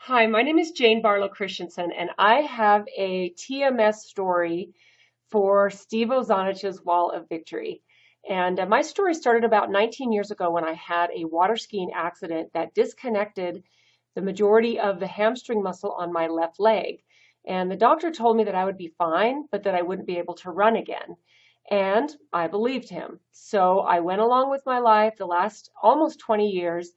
Hi, my name is Jane Barlow Christensen, and I have a TMS story for Steve Ozanich's Wall of Victory. And my story started about 19 years ago when I had a water skiing accident that disconnected the majority of the hamstring muscle on my left leg. And the doctor told me that I would be fine, but that I wouldn't be able to run again. And I believed him. So I went along with my life the last almost 20 years,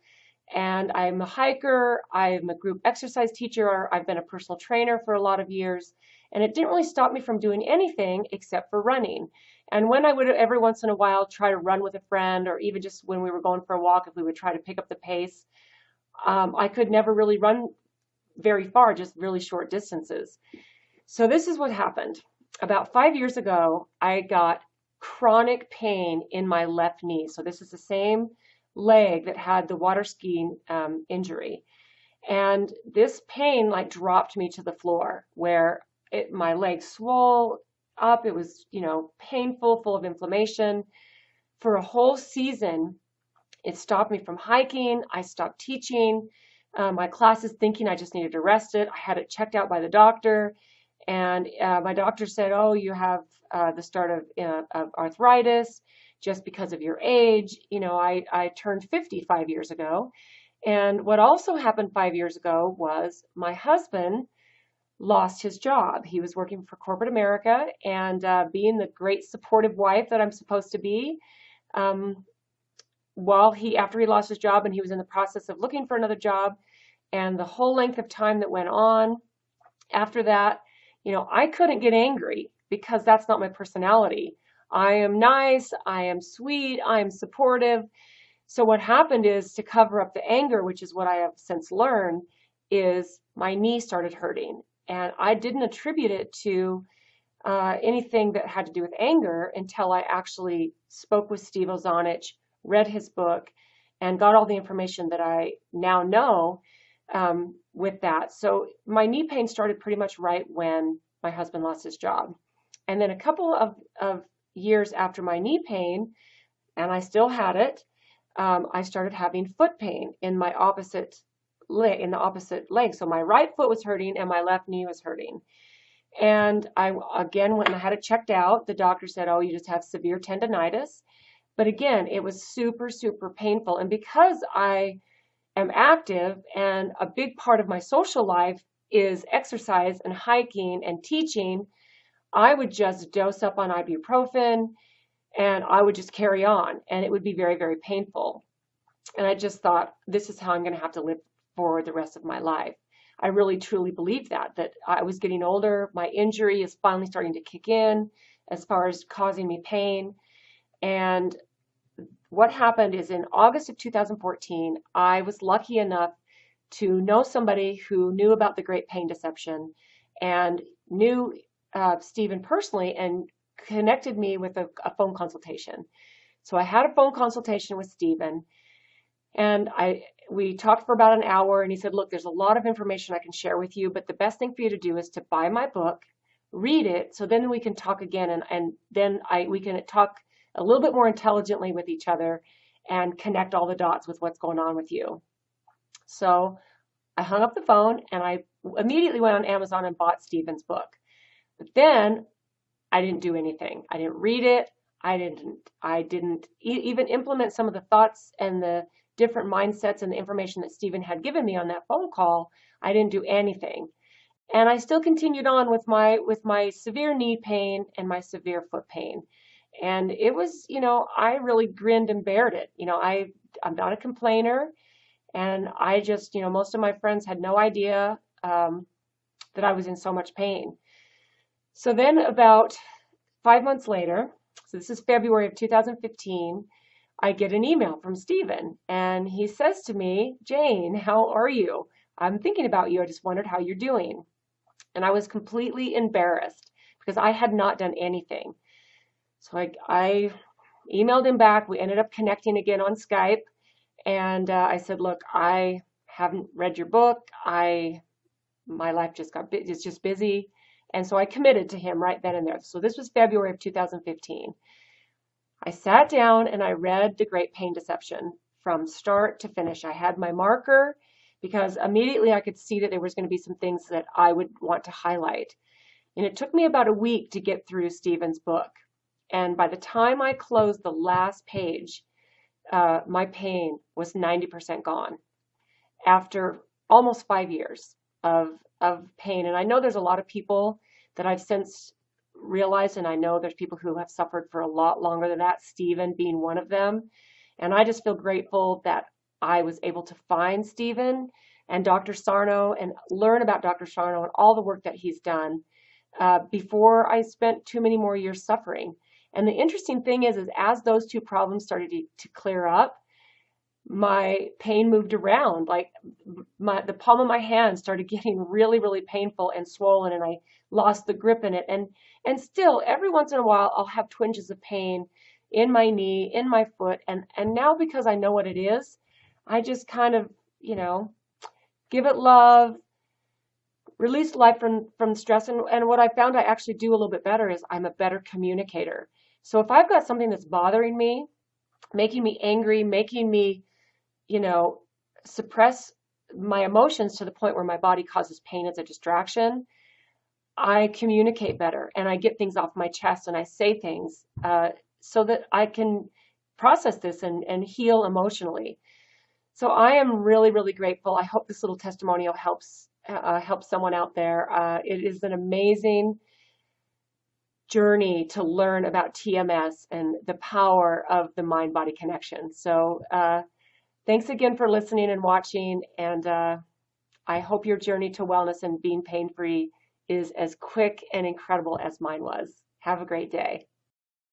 and I'm a hiker, I'm a group exercise teacher, I've been a personal trainer for a lot of years, and it didn't really stop me from doing anything except for running. And when I would every once in a while try to run with a friend, or even just when we were going for a walk, if we would try to pick up the pace, I could never really run very far, just really short distances. So this is what happened. About 5 years ago, I got chronic pain in my left knee. So this is the same leg that had the water skiing injury. And this pain like dropped me to the floor where my leg swole up. It was, painful, full of inflammation. For a whole season, it stopped me from hiking. I stopped teaching my classes thinking I just needed to rest it. I had it checked out by the doctor. And my doctor said, oh, you have the start of arthritis just because of your age. I turned 50 5 years ago. And what also happened 5 years ago was my husband lost his job. He was working for corporate America, and being the great supportive wife that I'm supposed to be, um, after he lost his job and he was in the process of looking for another job, and the whole length of time that went on after that, I couldn't get angry because that's not my personality. I am nice, I am sweet, I am supportive. So what happened is, to cover up the anger, which is what I have since learned, is my knee started hurting. And I didn't attribute it to anything that had to do with anger until I actually spoke with Steve Ozanich, read his book, and got all the information that I now know with that. So my knee pain started pretty much right when my husband lost his job. And then a couple of years after my knee pain, and I still had it, I started having foot pain in my opposite leg, in the opposite leg. So my right foot was hurting and my left knee was hurting. And I again went and I had it checked out. The doctor said, oh, you just have severe tendonitis. But again, it was super, super painful. And because I am active and a big part of my social life is exercise and hiking and teaching, I would just dose up on ibuprofen and I would just carry on, and it would be very, very painful. And I just thought, this is how I'm going to have to live for the rest of my life. I really truly believe that I was getting older. My injury is finally starting to kick in as far as causing me pain. And what happened is, in August of 2014, I was lucky enough to know somebody who knew about the Great Pain Deception and knew Stephen personally and connected me with a phone consultation. So I had a phone consultation with Stephen, and we talked for about an hour, and he said, look, there's a lot of information I can share with you, but the best thing for you to do is to buy my book, read it, so then we can talk again, and then we can talk a little bit more intelligently with each other and connect all the dots with what's going on with you. So I hung up the phone and I immediately went on Amazon and bought Stephen's book. But then I didn't do anything. I didn't read it. I didn't even implement some of the thoughts and the different mindsets and the information that Stephen had given me on that phone call. I didn't do anything. And I still continued on with my severe knee pain and my severe foot pain. And it was, I really grinned and bared it. I'm not a complainer, and I just, most of my friends had no idea that I was in so much pain. So then about 5 months later, so this is February of 2015, I get an email from Stephen, and he says to me, Jane, how are you? I'm thinking about you. I just wondered how you're doing. And I was completely embarrassed because I had not done anything. So I emailed him back. We ended up connecting again on Skype. And I said, look, I haven't read your book. My life is just busy. And so I committed to him right then and there. So this was February of 2015. I sat down and I read The Great Pain Deception from start to finish. I had my marker because immediately I could see that there was going to be some things that I would want to highlight. And it took me about a week to get through Stephen's book. And by the time I closed the last page, my pain was 90% gone after almost 5 years of pain. And I know there's a lot of people that I've since realized, and I know there's people who have suffered for a lot longer than that, Stephen being one of them. And I just feel grateful that I was able to find Stephen and Dr. Sarno and learn about Dr. Sarno and all the work that he's done before I spent too many more years suffering. And the interesting thing is as those two problems started to clear up, my pain moved around. Like the palm of my hand started getting really, really painful and swollen, and I lost the grip in it. And still, every once in a while, I'll have twinges of pain in my knee, in my foot, and now because I know what it is, I just kind of, give it love, release life from stress. And what I found I actually do a little bit better is I'm a better communicator. So if I've got something that's bothering me, making me angry, making me, suppress my emotions to the point where my body causes pain as a distraction, I communicate better and I get things off my chest and I say things so that I can process this and heal emotionally. So I am really, really grateful. I hope this little testimonial helps someone out there. It is an amazing journey to learn about TMS and the power of the mind-body connection. So thanks again for listening and watching, and I hope your journey to wellness and being pain-free is as quick and incredible as mine was. Have a great day.